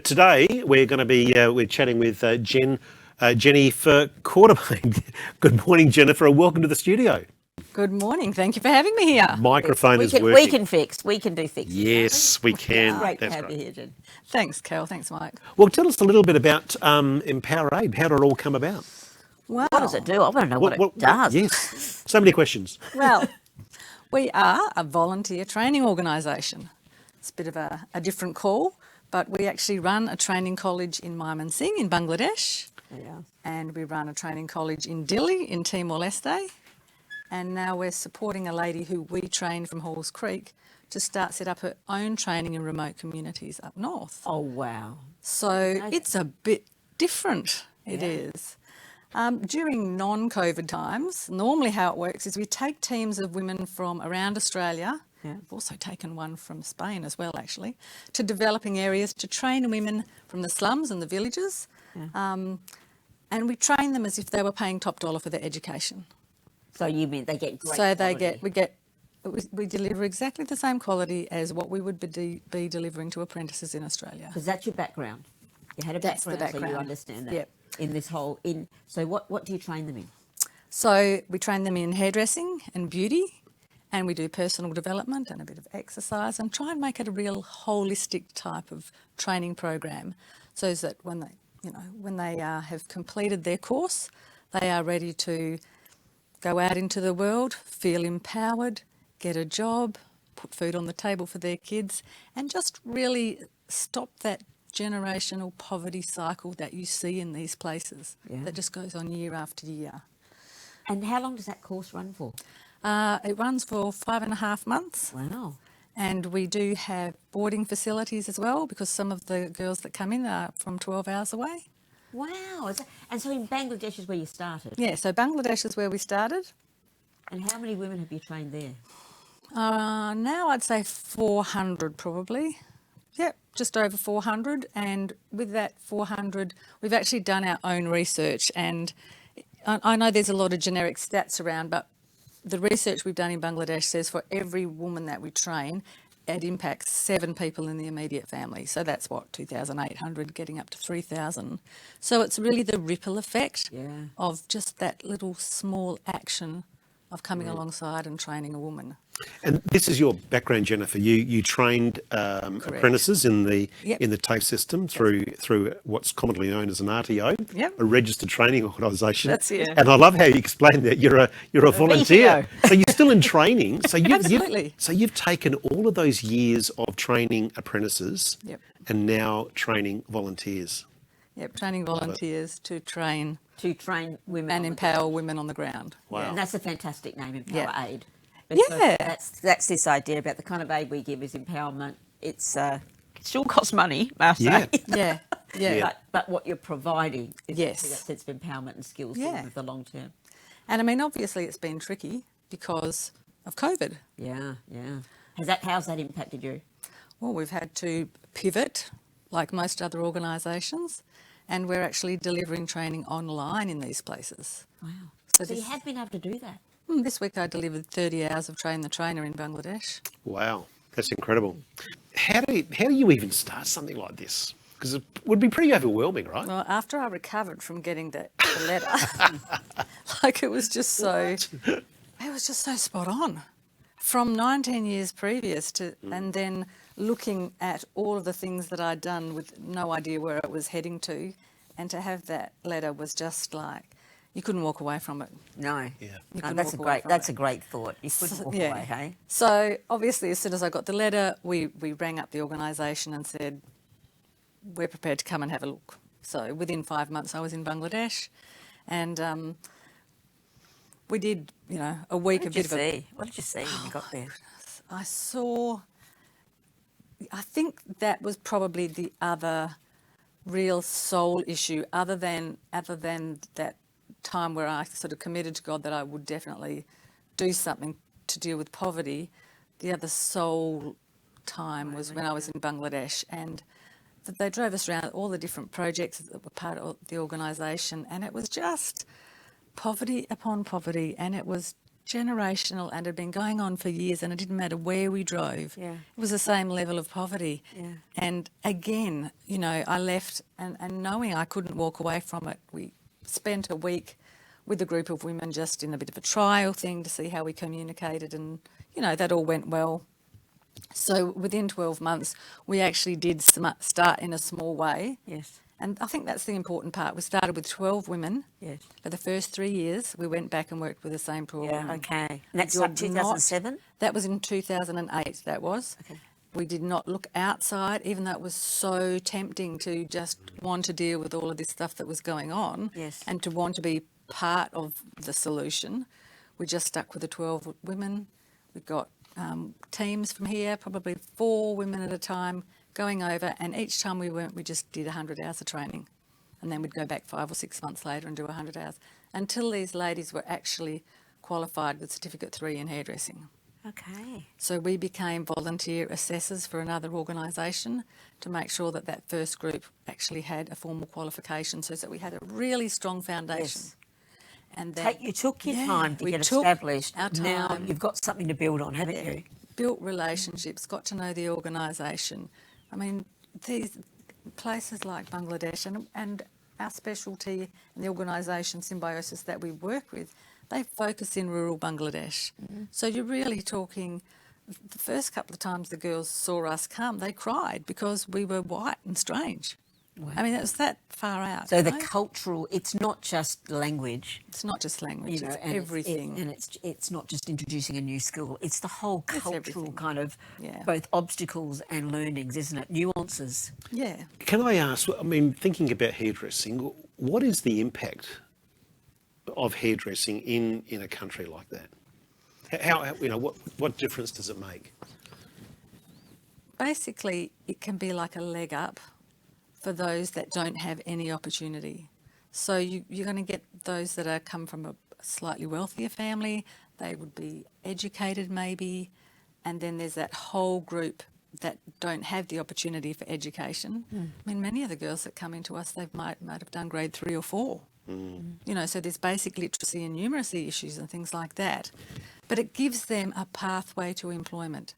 today we're going to be we're chatting with Jennifer Quartermaine. Good morning, Jennifer, and welcome to the studio. Good morning. Thank you for having me here. Microphone is working. We can fix. We can do fixes. Yes, we can. Great to That's have right. you here, Jen. Thanks, Cal. Thanks, Mike. Well, tell us a little bit about EmpowerAid. How did it all come about? Wow. What does it do? I want to know what it does. Yes, so many questions. Well, we are a volunteer training organisation. It's a bit of a different call, but we actually run a training college in Mymensingh in Bangladesh. Yeah. And we run a training college in Dili in Timor-Leste. And now we're supporting a lady who we trained from Halls Creek to set up her own training in remote communities up north. Oh, wow. So it's a bit different. It is. During non-COVID times, normally how it works is we take teams of women from around Australia, we've also taken one from Spain as well actually, to developing areas to train women from the slums and the villages. And we train them as if they were paying top dollar for their education. So you mean they get great So quality. we deliver exactly the same quality as what we would be delivering to apprentices in Australia. Because that's your background. You had a That's the background, so you background. understand that. Yep. In this whole so what do you train them in? So we train them in hairdressing and beauty, and we do personal development and a bit of exercise and try and make it a real holistic type of training program, so that when they have completed their course, they are ready to go out into the world, feel empowered, get a job, put food on the table for their kids, and just really stop that generational poverty cycle that you see in these places that just goes on year after year. And how long does that course run for? It runs for 5.5 months. Wow. And we do have boarding facilities as well, because some of the girls that come in are from 12 hours away. Wow. And so in Bangladesh is where you started? Yeah, so Bangladesh is where we started. And how many women have you trained there? Now I'd say 400 probably. Yep, just over 400. And with that 400, we've actually done our own research. And I know there's a lot of generic stats around, but the research we've done in Bangladesh says for every woman that we train, it impacts 7 people in the immediate family. So that's 2,800 getting up to 3,000. So it's really the ripple effect of just that little small action of coming alongside and training a woman. And this is your background, Jennifer. You trained apprentices in the TAFE system through what's commonly known as an RTO, a registered training organisation. That's it. And I love how you explained that you're a volunteer, so you're still in training. So Absolutely. You've taken all of those years of training apprentices and now training volunteers. Yep, training volunteers to train women and empower women on the ground. Wow. Yeah, and that's a fantastic name, EmpowerAid. Yeah. That's this idea about the kind of aid we give is empowerment. It's it still costs money, must say. Yeah. But what you're providing is Yes. that sense of empowerment and skills for the long term. And I mean, obviously it's been tricky because of COVID. Yeah. How's that impacted you? Well, we've had to pivot like most other organisations, and we're actually delivering training online in these places. Wow. So you have been able to do that? This week I delivered 30 hours of Train the Trainer in Bangladesh. Wow, that's incredible. How do you even start something like this? Because it would be pretty overwhelming, right? Well, after I recovered from getting the letter, it was just so spot on. From 19 years previous to, and then looking at all of the things that I'd done with no idea where it was heading to, and to have that letter was just like, you couldn't walk away from it. No. Yeah. That's a great thought. You couldn't walk away, hey? So obviously as soon as I got the letter, we rang up the organisation and said, we're prepared to come and have a look. So within 5 months I was in Bangladesh, and we did, a week What did you see when you got there? I think that was probably the other real soul issue, other than that time where I sort of committed to God that I would definitely do something to deal with poverty. The other soul time was when I was in Bangladesh, and they drove us around all the different projects that were part of the organisation, and it was just poverty upon poverty, and it was generational and had been going on for years, and it didn't matter where we drove. Yeah. It was the same level of poverty. Yeah. And again, you know, I left and knowing I couldn't walk away from it, we spent a week with a group of women just in a bit of a trial thing to see how we communicated, and, you know, that all went well. So within 12 months, we actually did start in a small way. Yes. And I think that's the important part. We started with 12 women. Yes. For the first 3 years, we went back and worked with the same 12 Yeah, women. okay. And that's like 2007? That was in 2008, that was. Okay. We did not look outside, even though it was so tempting to just want to deal with all of this stuff that was going on. Yes. And to want to be part of the solution. We just stuck with the 12 women. We got teams from here, probably 4 women at a time, going over, and each time we went, we just did 100 hours of training. And then we'd go back 5 or 6 months later and do 100 hours, until these ladies were actually qualified with Certificate 3 in hairdressing. Okay. So we became volunteer assessors for another organisation to make sure that that first group actually had a formal qualification, so that we had a really strong foundation. Yes. And then, You took your time to we get took established. our Now time. you've got something to build on, haven't you? Built relationships, got to know the organisation. I mean, these places like Bangladesh and our specialty and the organisation Symbiosis that we work with, they focus in rural Bangladesh. Mm-hmm. So you're really talking, the first couple of times the girls saw us come, they cried because we were white and strange. Wow. I mean, it was that far out. So the cultural, it's not just language. It's not just language, You know, it's and everything. it's not just introducing a new skill. It's the whole cultural everything. kind of Yeah. both obstacles and learnings, isn't it? Nuances. Yeah. Can I ask, I mean, thinking about hairdressing, what is the impact of hairdressing in a country like that? How you know, what difference does it make? Basically, it can be like a leg up for those that don't have any opportunity. So you're going to get those that are come from a slightly wealthier family, they would be educated maybe, and then there's that whole group that don't have the opportunity for education. I mean, many of the girls that come into us, they might have done grade 3 or 4. You know, so there's basic literacy and numeracy issues and things like that. But it gives them a pathway to employment.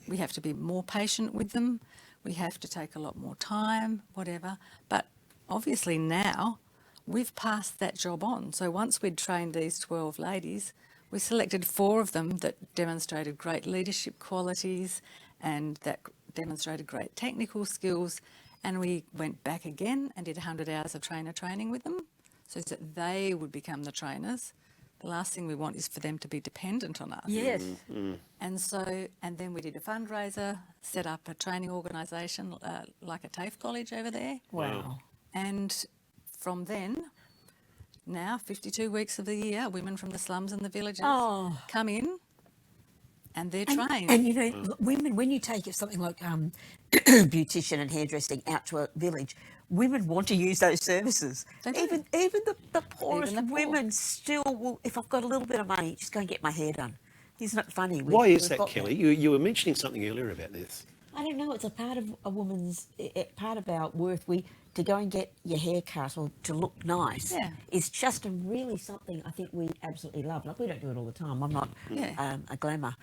We have to be more patient with them. We have to take a lot more time, whatever. But obviously now we've passed that job on. So once we'd trained these 12 ladies, we selected 4 of them that demonstrated great leadership qualities and that demonstrated great technical skills. And we went back again and did 100 hours of trainer training with them so that they would become the trainers. The last thing we want is for them to be dependent on us. Yes. And then we did a fundraiser, set up a training organisation like a TAFE college over there. Wow. And from then, now 52 weeks of the year, women from the slums and the villages come in and they're trained. And you know, women, when you take something like beautician and hairdressing out to a village, women want to use those services. Even the poorest women still will, if I've got a little bit of money, just go and get my hair done. Isn't it funny? Why is that, Kelly? You were mentioning something earlier about this. I don't know. It's a part of a woman's, part of our worth. To go and get your hair cut or to look nice is just really something I think we absolutely love. Like, we don't do it all the time. I'm not a glamour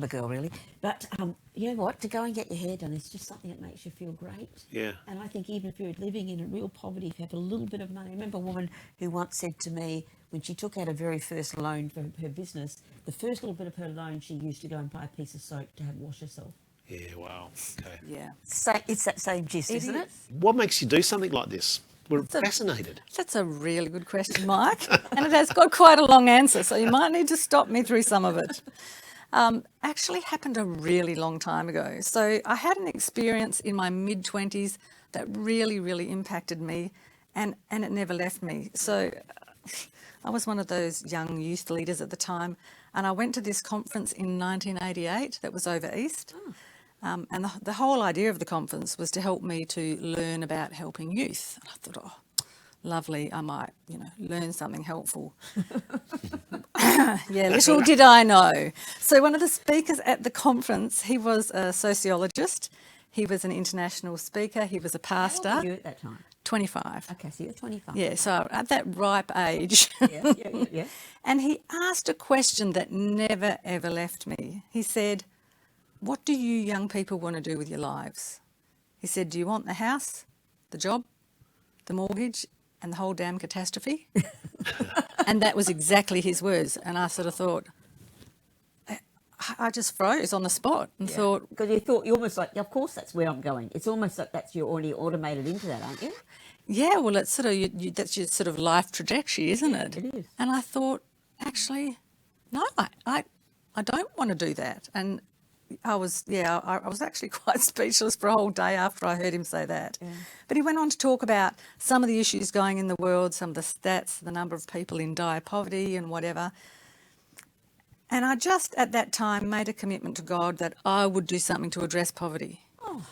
girl, really. But you know what? To go and get your hair done is just something that makes you feel great. Yeah. And I think even if you're living in a real poverty, if you have a little bit of money. I remember a woman who once said to me, when she took out her very first loan for her business, the first little bit of her loan she used to go and buy a piece of soap to have wash herself. Yeah, wow. Okay. Yeah. So it's that same gist, isn't it? What makes you do something like this? We're fascinated. That's a really good question, Mike. And it has got quite a long answer, so you might need to stop me through some of it. Actually happened a really long time ago. So I had an experience in my mid-20s that really, really impacted me, and it never left me. So I was one of those young youth leaders at the time, and I went to this conference in 1988 that was over East. And the whole idea of the conference was to help me to learn about helping youth. And I thought, lovely, I might, learn something helpful. Yeah, little did I know. So one of the speakers at the conference, he was a sociologist. He was an international speaker. He was a pastor. How old were you at that time? 25. Okay, so you're 25. Yeah, so at that ripe age. Yeah. And he asked a question that never, ever left me. He said, what do you young people want to do with your lives? He said, do you want the house, the job, the mortgage, and the whole damn catastrophe? And that was exactly his words. And I sort of thought, I just froze on the spot and thought... Because you thought, you're almost like, of course that's where I'm going. It's almost like you're already automated into that, aren't you? Yeah, well, it's sort of, that's your sort of life trajectory, isn't it? It is. And I thought, actually, no, I don't want to do that. And I was actually quite speechless for a whole day after I heard him say that. Yeah. But he went on to talk about some of the issues going in the world, some of the stats, the number of people in dire poverty and whatever. And I just, at that time, made a commitment to God that I would do something to address poverty. Oh.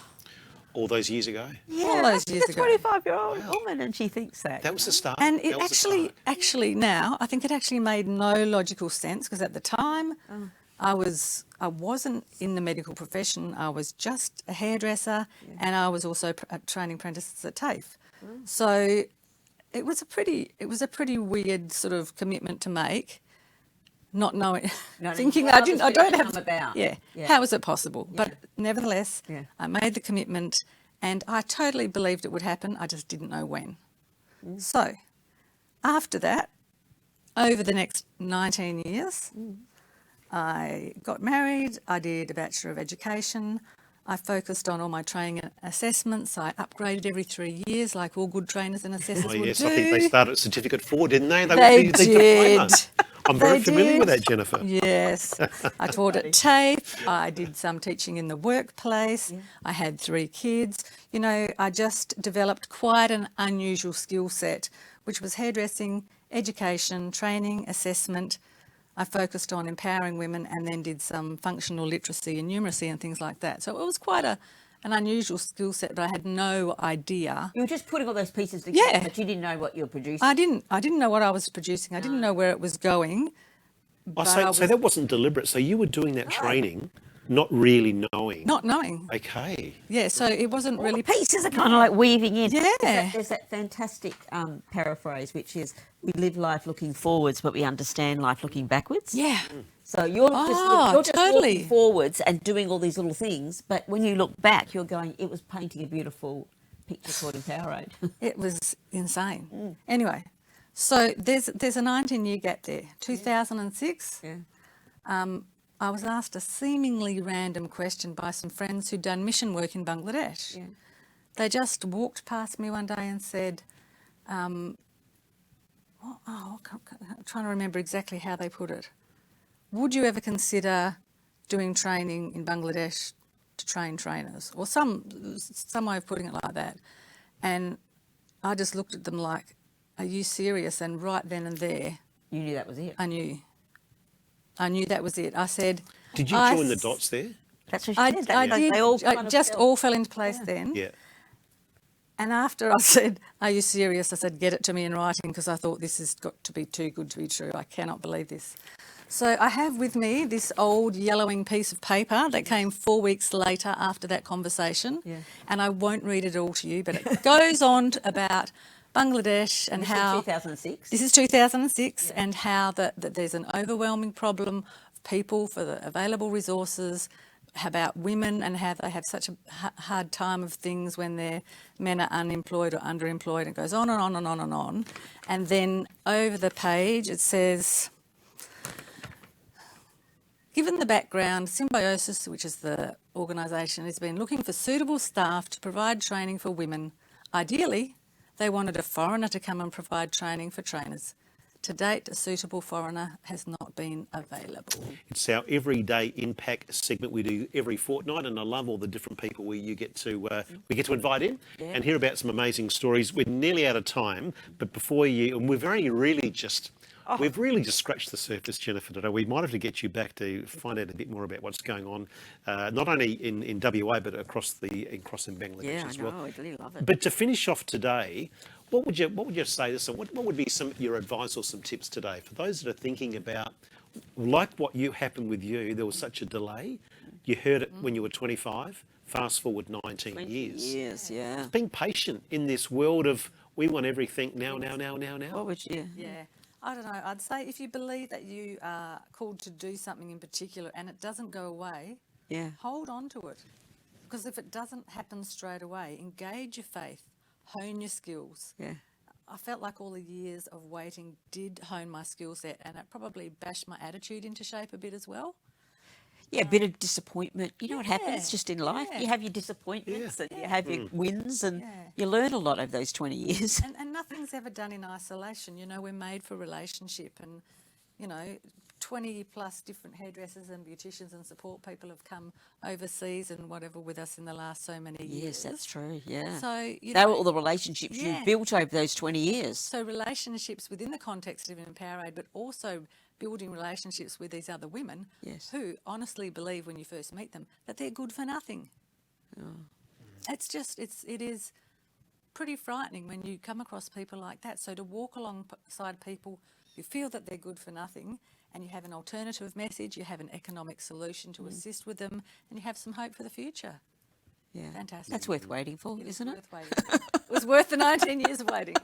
All those years ago? Yeah, all those years ago. A 25-year-old woman, and she thinks that. That was the start. And it actually now, I think it actually made no logical sense, because at the time I wasn't in the medical profession. I was just a hairdresser, and I was also training apprentices at TAFE. So it was a pretty weird sort of commitment to make. Not knowing, thinking I don't have. About. Yeah. How is it possible? Yeah. But nevertheless, I made the commitment, and I totally believed it would happen. I just didn't know when. So, after that, over the next 19 years, I got married. I did a Bachelor of Education. I focused on all my training and assessments. I upgraded every 3 years, like all good trainers and assessors would do. I think they started at Certificate 4, didn't they? They did. I'm very familiar with that, Jennifer. Yes. I taught at TAFE. I did some teaching in the workplace. Yeah. I had 3 kids. You know, I just developed quite an unusual skill set, which was hairdressing, education, training, assessment. I focused on empowering women, and then did some functional literacy and numeracy and things like that. So it was quite an unusual skill set, but I had no idea. You were just putting all those pieces together, but you didn't know what you were producing. I didn't know what I was producing. I didn't know where it was going. So that wasn't deliberate. So you were doing that training, not really knowing. Not knowing. Okay. Yeah, so it wasn't all really... The pieces are kind of like weaving in. Yeah. There's that fantastic paraphrase, which is, we live life looking forwards, but we understand life looking backwards. Yeah. So you're just totally walking forwards and doing all these little things, but when you look back, you're going, it was painting a beautiful picture called EmpowerAid. It was insane. Anyway, so there's a 19-year gap there. 2006, I was asked a seemingly random question by some friends who'd done mission work in Bangladesh. Yeah. They just walked past me one day and said, I'm trying to remember exactly how they put it. Would you ever consider doing training in Bangladesh to train trainers? Or some way of putting it like that. And I just looked at them like, are you serious? And right then and there... You knew that was it? I knew that was it. I said... Did you join the dots there? That's what she said. I did. They all fell into place then. Yeah. And after I said, are you serious? I said, get it to me in writing, because I thought this has got to be too good to be true. I cannot believe this. So I have with me this old yellowing piece of paper that came 4 weeks later after that conversation. Yeah. And I won't read it all to you, but it goes on about Bangladesh and how... This is 2006? This is 2006, and how that there's an overwhelming problem of people for the available resources, about women and how they have such a hard time of things when their men are unemployed or underemployed. It goes on and on and on and on. And then over the page it says... Given the background, Symbiosis, which is the organisation, has been looking for suitable staff to provide training for women. Ideally, they wanted a foreigner to come and provide training for trainers. To date, a suitable foreigner has not been available. It's our everyday impact segment we do every fortnight, and I love all the different people we get to invite in and hear about some amazing stories. We're nearly out of time, but before and we've really just scratched the surface, Jennifer, today. We might have to get you back to find out a bit more about what's going on, not only in WA, but across in Bangladesh as well. Yeah, I know, I really love it. But to finish off today, what would you say to someone? What would be your advice or some tips today for those that are thinking about, like what happened with you? There was such a delay. You heard it when you were 25. Fast forward 19 years. Years, yeah. Being patient in this world of we want everything now. What would you? Yeah. I don't know. I'd say if you believe that you are called to do something in particular and it doesn't go away, Yeah. hold on to it. Because if it doesn't happen straight away, engage your faith, hone your skills. Yeah. I felt like all the years of waiting did hone my skill set, and it probably bashed my attitude into shape a bit as well. Yeah, a bit of disappointment. You know what Yeah, happens just in life? yeah. You have your disappointments and you have your wins, and Yeah. you learn a lot over those 20 years. And nothing's ever done in isolation. You know, we're made for relationship, and, you know, 20 plus different hairdressers and beauticians and support people have come overseas and whatever with us in the last so many years. Yes, that's true, yeah. So, you They know, were all the relationships Yeah. you've built over those 20 years. so relationships within the context of EmpowerAid, but also building relationships with these other women Yes. who honestly believe when you first meet them that they're good for nothing. It's just, it is pretty frightening when you come across people like that. So to walk alongside people who feel that they're good for nothing, and you have an alternative message, you have an economic solution to assist with them, and you have some hope for the future. Yeah. Fantastic. That's worth waiting for, It is isn't it? worth waiting. It was worth the 19 years of waiting.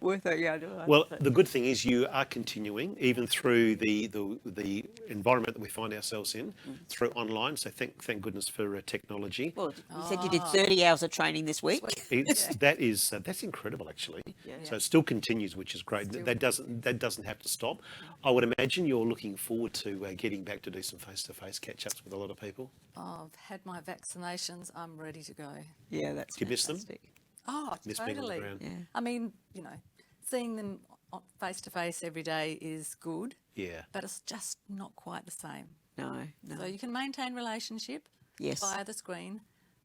Worth it, yeah. Well, the good thing is you are continuing even through the environment that we find ourselves in through online. So thank goodness for technology. Well, you said you did 30 hours of training this week. That's incredible actually. So it still continues, which is great. That doesn't have to stop. I would imagine you're looking forward to getting back to do some face-to-face catch-ups with a lot of people. Oh, I've had my vaccinations. I'm ready to go. Yeah, that's Do you miss them? fantastic. Oh, Miss being on the totally. ground. Yeah. I mean, you know, seeing them face to face every day is good, Yeah. but it's just not quite the same. No. So you can maintain relationship Yes. via the screen,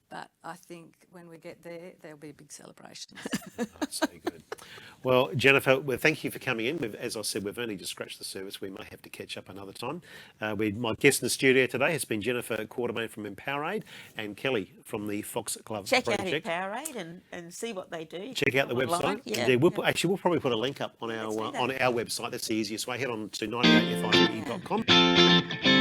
but I think when we get there, there'll be big celebrations. That's so good. Well, Jennifer, thank you for coming in. As I said, we've only just scratched the surface. We may have to catch up another time. My guest in the studio today has been Jennifer Quartermaine from EmpowerAid and Kelly from the Fox Glove Check out Project. EmpowerAid and see what they do. Check out the online. website. Yeah. We'll probably put a link up on our do that. on our website. That's the easiest way. Head on to 98five.com.